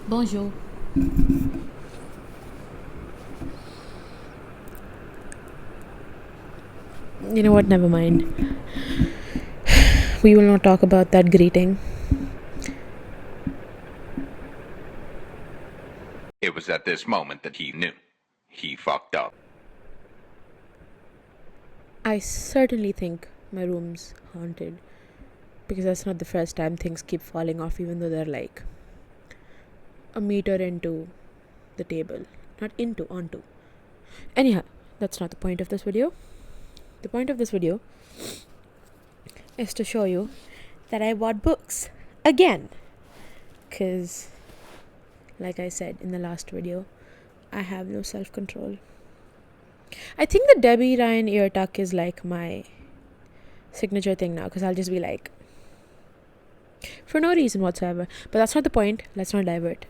Bonjour. You know what? Never mind. We will not talk about that greeting. It was at this moment that he knew. He fucked up. I certainly think my room's haunted, because that's not the first time things keep falling off, even though they're like a meter into the table. Not into, onto. Anyhow, that's not the point of this video. The point of this video is to show you that I bought books again. Because, like I said in the last video, I have no self-control. I think the Debbie Ryan ear tuck is like my signature thing now, because I'll just be like, for no reason whatsoever. But that's not the point. Let's not divert.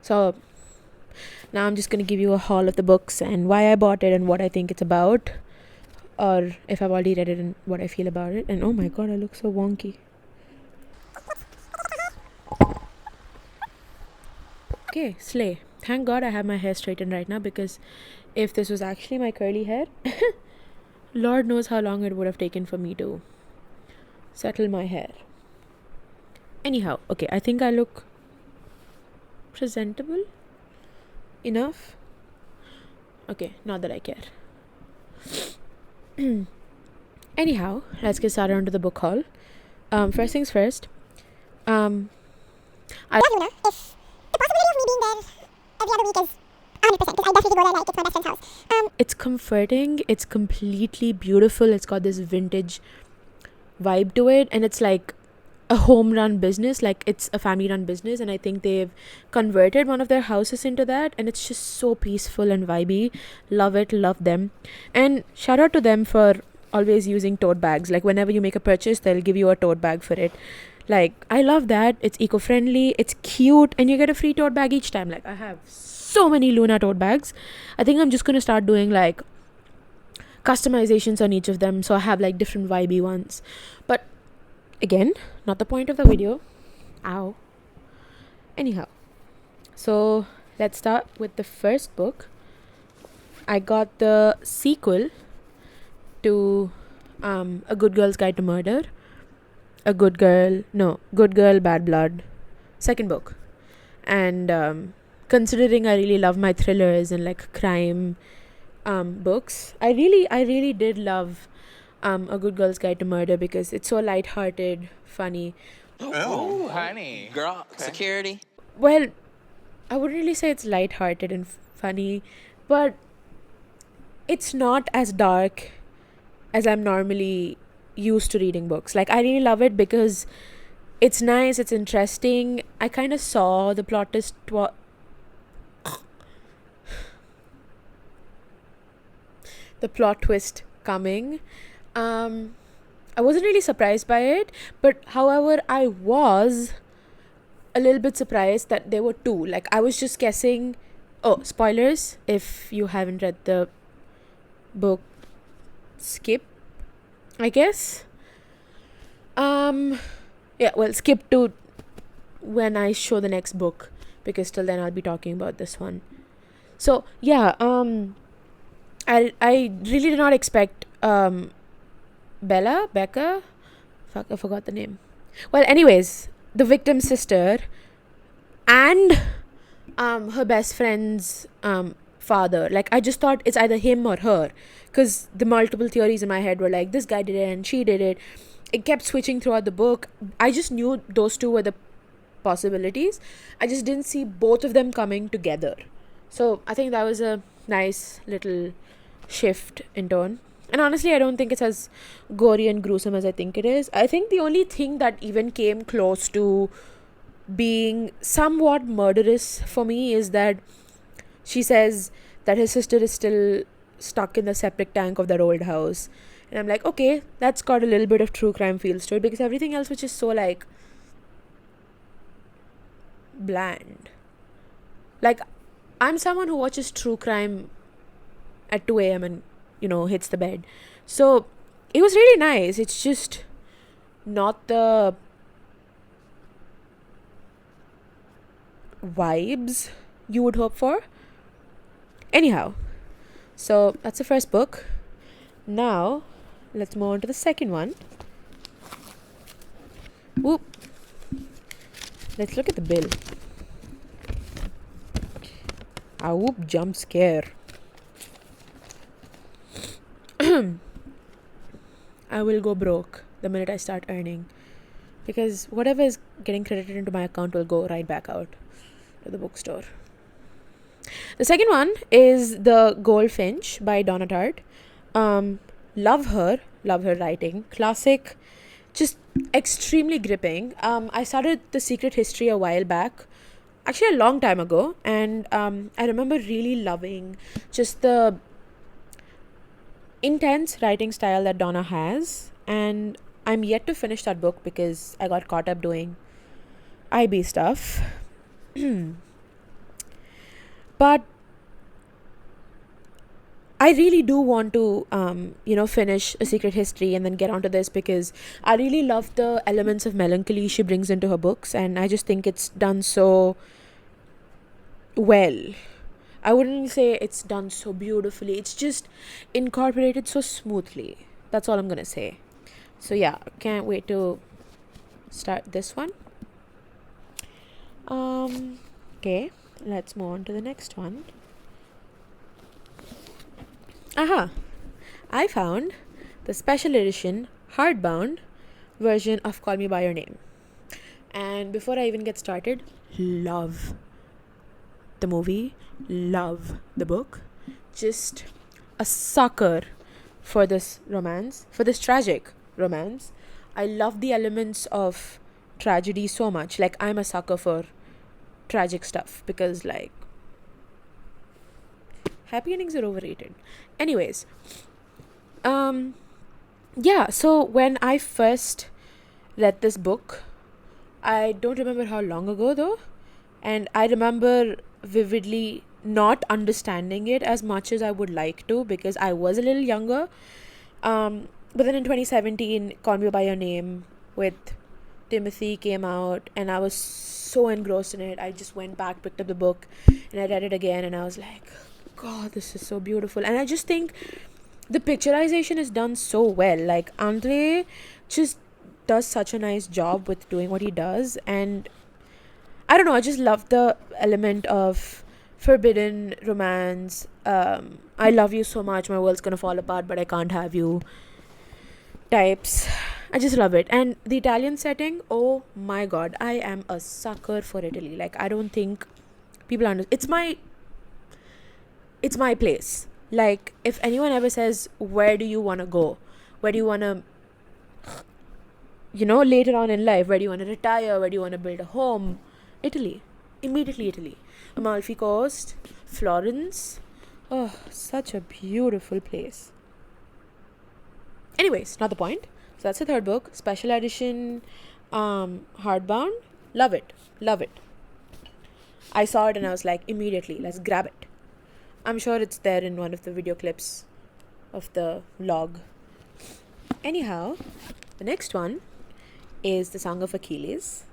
So now I'm just going to give you a haul of the books and why I bought it and what I think it's about, or if I've already read it and what I feel about it. And oh my god, I look so wonky. Okay, slay. Thank god I have my hair straightened right now, because if this was actually my curly hair, Lord knows how long it would have taken for me to settle my hair. Anyhow, okay, I think I look presentable enough. Okay, not that I care. Anyhow, let's get started onto the book haul. First things first. If the possibility of me being there every other week is 100%, because I definitely go there like it's my best friend's house. It's comforting. It's completely beautiful. It's got this vintage vibe to it, and it's like a home run business, like it's a family run business, and I think they've converted one of their houses into that, and it's just so peaceful and vibey. Love it, love them. And shout out to them for always using tote bags. Like whenever you make a purchase, they'll give you a tote bag for it. Like I love that. It's eco-friendly, it's cute, and you get a free tote bag each time. Like I have so many Luna tote bags. I think I'm just gonna start doing like customizations on each of them, so I have like different vibey ones. But again, not the point of the video. Ow. Anyhow, so let's start with the first book. I got the sequel to A Good Girl's Guide to Murder. Good Girl, Bad Blood. Second book. And considering I really love my thrillers and like crime books, I really did love A Good Girl's Guide to Murder, because it's so light-hearted, funny. Oh, honey. Girl, security. Well, I wouldn't really say it's light-hearted and funny, but it's not as dark as I'm normally used to reading books. Like, I really love it because it's nice, it's interesting. I kind of saw the plot twist. The plot twist coming. I wasn't really surprised by it, but however, I was a little bit surprised that there were two. Like, I was just guessing. Oh, spoilers if you haven't read the book, skip, I guess. Yeah, well, skip to when I show the next book, because till then I'll be talking about this one. So yeah, I really did not expect Becca, fuck, I forgot the name. Well, anyways, the victim's sister and her best friend's father. Like, I just thought it's either him or her, because the multiple theories in my head were like, this guy did it and she did it. It kept switching throughout the book. I just knew those two were the possibilities. I just didn't see both of them coming together. So I think that was a nice little shift in tone. And honestly, I don't think it's as gory and gruesome as I think it is. I think the only thing that even came close to being somewhat murderous for me is that she says that his sister is still stuck in the septic tank of that old house. And I'm like, okay, that's got a little bit of true crime feels to it, because everything else was just so, like, bland. Like, I'm someone who watches true crime at 2 a.m. and, hits the bed. So it was really nice. It's just not the vibes you would hope for. Anyhow, so that's the first book. Now, let's move on to the second one. Whoop. Let's look at the bill. Ah, whoop, jump scare. I will go broke the minute I start earning, because whatever is getting credited into my account will go right back out to the bookstore. The second one is The Goldfinch by Donna Tartt. Love her writing. Classic, just extremely gripping. I started The Secret History a while back, actually a long time ago, and I remember really loving just the intense writing style that Donna has, and I'm yet to finish that book because I got caught up doing IB stuff. But I really do want to finish A Secret History and then get onto this, because I really love the elements of melancholy she brings into her books, and I just think it's done so well. I wouldn't say it's done so beautifully. It's just incorporated so smoothly. That's all I'm gonna say. So yeah, can't wait to start this one. Okay, let's move on to the next one. I found the special edition hardbound version of Call Me By Your Name. And before I even get started, love the movie, love the book. Just a sucker for this romance, for this tragic romance. I love the elements of tragedy so much. Like, I'm a sucker for tragic stuff, because, like, happy endings are overrated. Anyways, yeah, so when I first read this book, I don't remember how long ago though, and I remember vividly not understanding it as much as I would like to, because I was a little younger. But then in 2017, Call Me By Your Name with Timothy came out, and I was so engrossed in it. I just went back, picked up the book, and I read it again, and I was like, God, this is so beautiful. And I just think the picturization is done so well. Like, Andre just does such a nice job with doing what he does, and I don't know, I just love the element of forbidden romance. I love you so much, my world's gonna fall apart, but I can't have you. types. I just love it. And the Italian setting, oh my god, I am a sucker for Italy. Like, I don't think people understand. It's my place. Like, if anyone ever says, where do you want to go? Where do you want to, later on in life, where do you want to retire? Where do you want to build a home? Italy. Immediately Italy. Amalfi Coast, Florence. Oh, such a beautiful place. Anyways, not the point. So that's the third book. Special edition, hardbound. Love it. Love it. I saw it and I was like, immediately, let's grab it. I'm sure it's there in one of the video clips of the vlog. Anyhow, the next one is The Song of Achilles.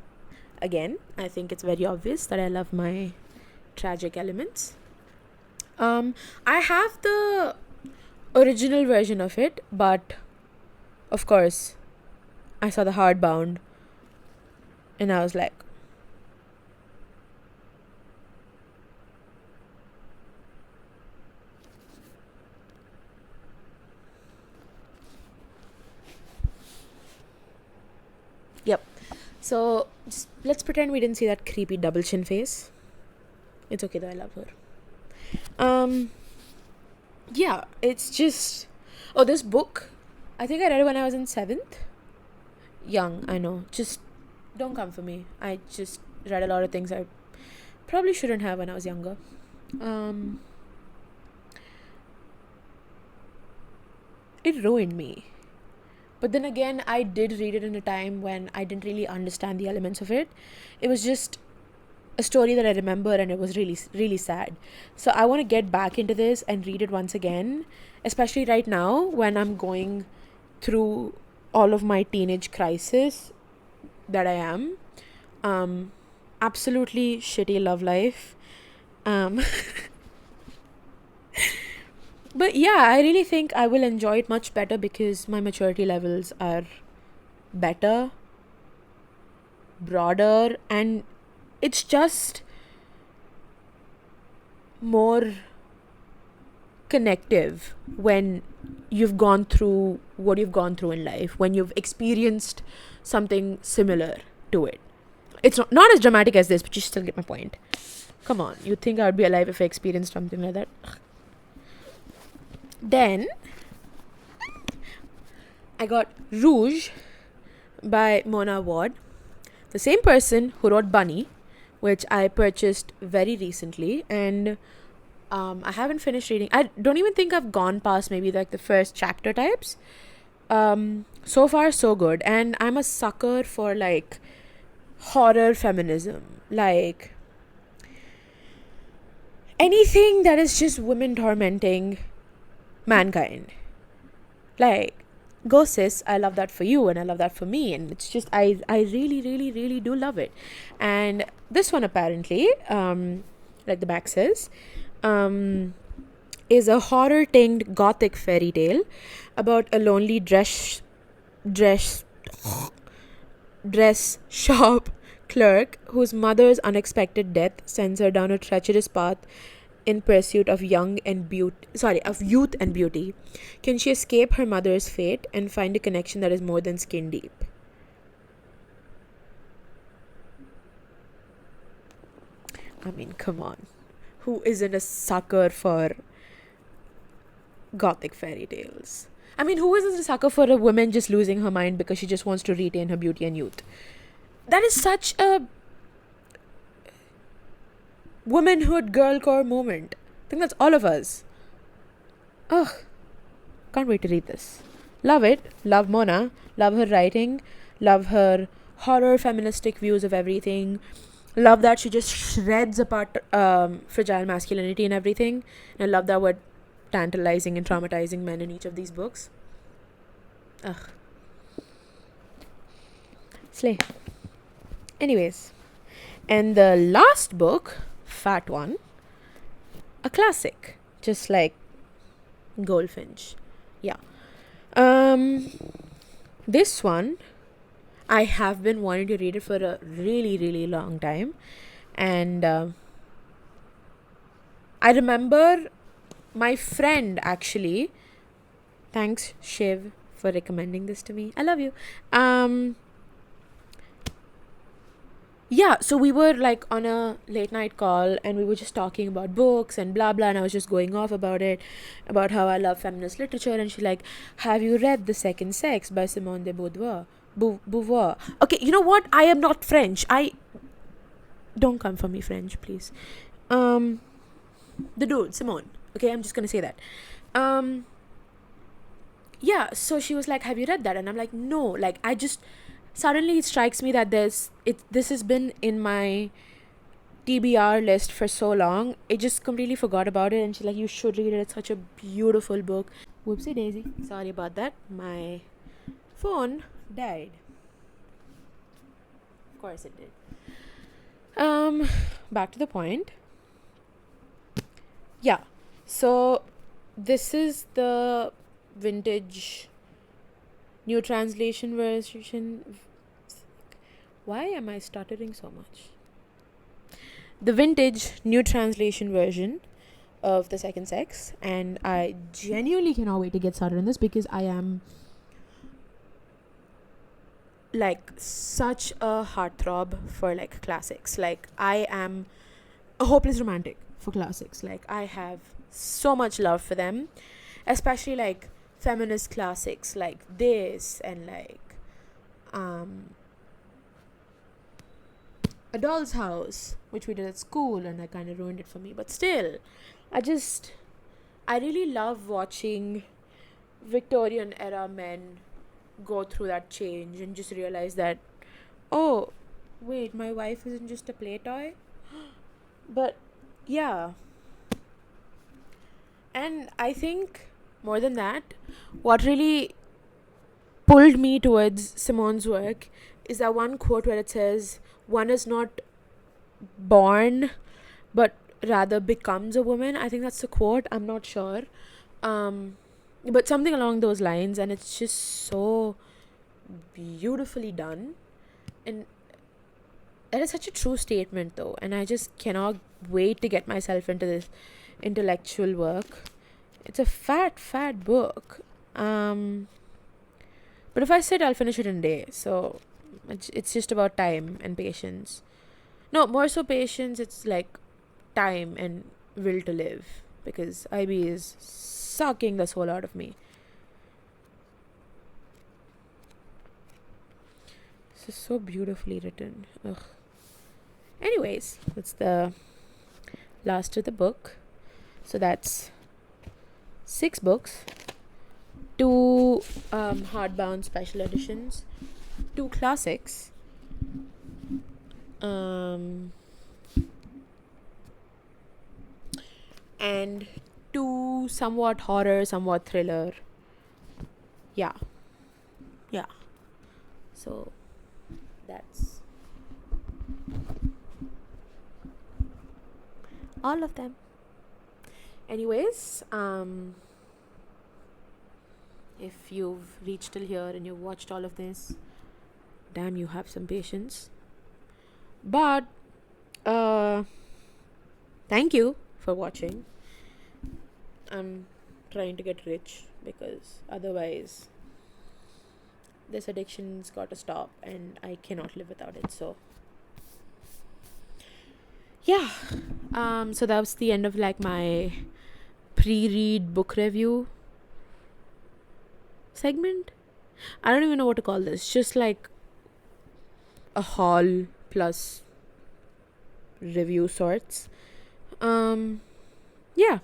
Again, I think it's very obvious that I love my tragic elements. I have the original version of it, but of course, I saw the hardbound and I was like, yep. So just let's pretend we didn't see that creepy double chin face. It's okay though, I love her. Yeah, it's just, this book, I think I read it when I was in 7th. Young, I know. Just don't come for me. I just read a lot of things I probably shouldn't have when I was younger. It ruined me. But then again, I did read it in a time when I didn't really understand the elements of it. It was just a story that I remember, and it was really, really sad. So I want to get back into this and read it once again, especially right now when I'm going through all of my teenage crisis that I am. Absolutely shitty love life. But yeah, I really think I will enjoy it much better because my maturity levels are better, broader, and it's just more connective when you've gone through what you've gone through in life, when you've experienced something similar to it. It's not as dramatic as this, but you still get my point. Come on, you'd think I would be alive if I experienced something like that. Then I got Rouge by Mona Ward, the same person who wrote Bunny, which I purchased very recently, and I haven't finished reading. I don't even think I've gone past maybe like the first chapter types. So far so good, and I'm a sucker for like horror feminism, like anything that is just women tormenting mankind. Like, go sis, I love that for you and I love that for me, and it's just I really, really, really do love it. And this one apparently, like the back says, is a horror tinged gothic fairy tale about a lonely dress shop clerk whose mother's unexpected death sends her down a treacherous path in pursuit of youth and beauty. Can she escape her mother's fate and find a connection that is more than skin deep? I mean, come on. Who isn't a sucker for gothic fairy tales? I mean, who isn't a sucker for a woman just losing her mind because she just wants to retain her beauty and youth? That is such a womanhood girl core moment. I think that's all of us. Ugh. Can't wait to read this. Love it. Love Mona. Love her writing. Love her horror feministic views of everything. Love that she just shreds apart fragile masculinity and everything. And I love that we're tantalizing and traumatizing men in each of these books. Ugh. Slay. Anyways. And the last book, fat one, a classic, just like Goldfinch. Yeah. This one, I have been wanting to read it for a really, really long time, and I remember my friend actually, thanks Shiv for recommending this to me. I love you. Yeah, so we were like on a late night call and we were just talking about books and blah blah, and I was just going off about it, about how I love feminist literature, and she's like, have you read The Second Sex by Simone de Beauvoir? Okay, you know what, I am not French. Don't come for me, French, please. The dude, Simone. Okay, I'm just gonna say that. Yeah, so she was like, have you read that? And I'm like, no. Like, I just suddenly it strikes me that this has been in my TBR list for so long. I just completely forgot about it, and she's like, you should read it. It's such a beautiful book. Whoopsie daisy. Sorry about that. My phone died. Of course it did. Back to the point. Yeah. So this is the vintage new translation version. Why am I stuttering so much? The vintage new translation version of The Second Sex, and I genuinely cannot wait to get started on this because I am like such a heartthrob for like classics. Like, I am a hopeless romantic for classics. Like, I have so much love for them, especially like feminist classics like this, and like A Doll's House, which we did at school, and I kind of ruined it for me. But still, I really love watching Victorian era men go through that change and just realize that, oh, wait, my wife isn't just a play toy. But yeah. And I think more than that, what really pulled me towards Simone's work is that one quote where it says, one is not born but rather becomes a woman. I think that's the quote. I'm not sure. But something along those lines, and it's just so beautifully done. And that is such a true statement though, and I just cannot wait to get myself into this intellectual work. It's a fat book. But if I sit, I'll finish it in a day. So it's just about time and patience. No, more so patience. It's like time and will to live, because IB is sucking the soul out of me. This is so beautifully written. Ugh. Anyways, that's the last of the book. So that's 6 books, 2 hardbound special editions, 2 classics, and 2 somewhat horror, somewhat thriller. Yeah. So that's all of them. Anyways, if you've reached till here and you've watched all of this, damn, you have some patience. But thank you for watching. I'm trying to get rich, because otherwise this addiction's got to stop and I cannot live without it. So yeah, so that was the end of like my pre-read book review segment. I don't even know what to call this. Just like a haul plus review sorts. Yeah,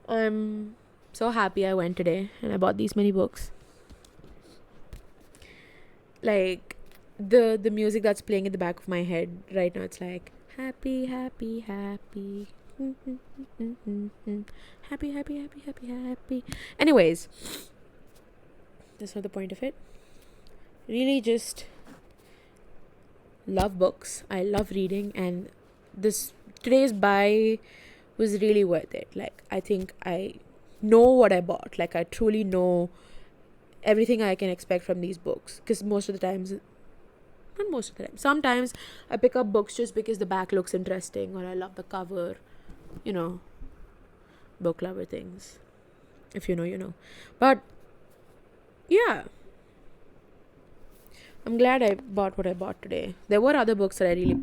I'm so happy I went today and I bought these many books. Like the music that's playing in the back of my head right now, it's like happy happy happy happy happy happy happy happy. Anyways, that's not the point of it. Really just love books. I love reading, and today's buy was really worth it. Like, I think I know what I bought. Like, I truly know everything I can expect from these books, because sometimes I pick up books just because the back looks interesting or I love the cover, book lover things. If you know, you know. But Yeah, I'm glad I bought what I bought today. There were other books that I really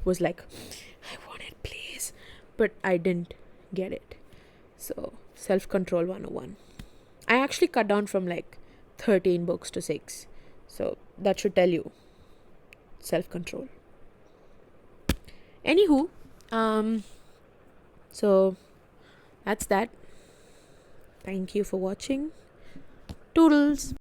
was like, I want it, please, but I didn't get it. So, self control 101. I actually cut down from like 13 books to 6. So, that should tell you self control. Anywho, so that's that. Thank you for watching. Toodles.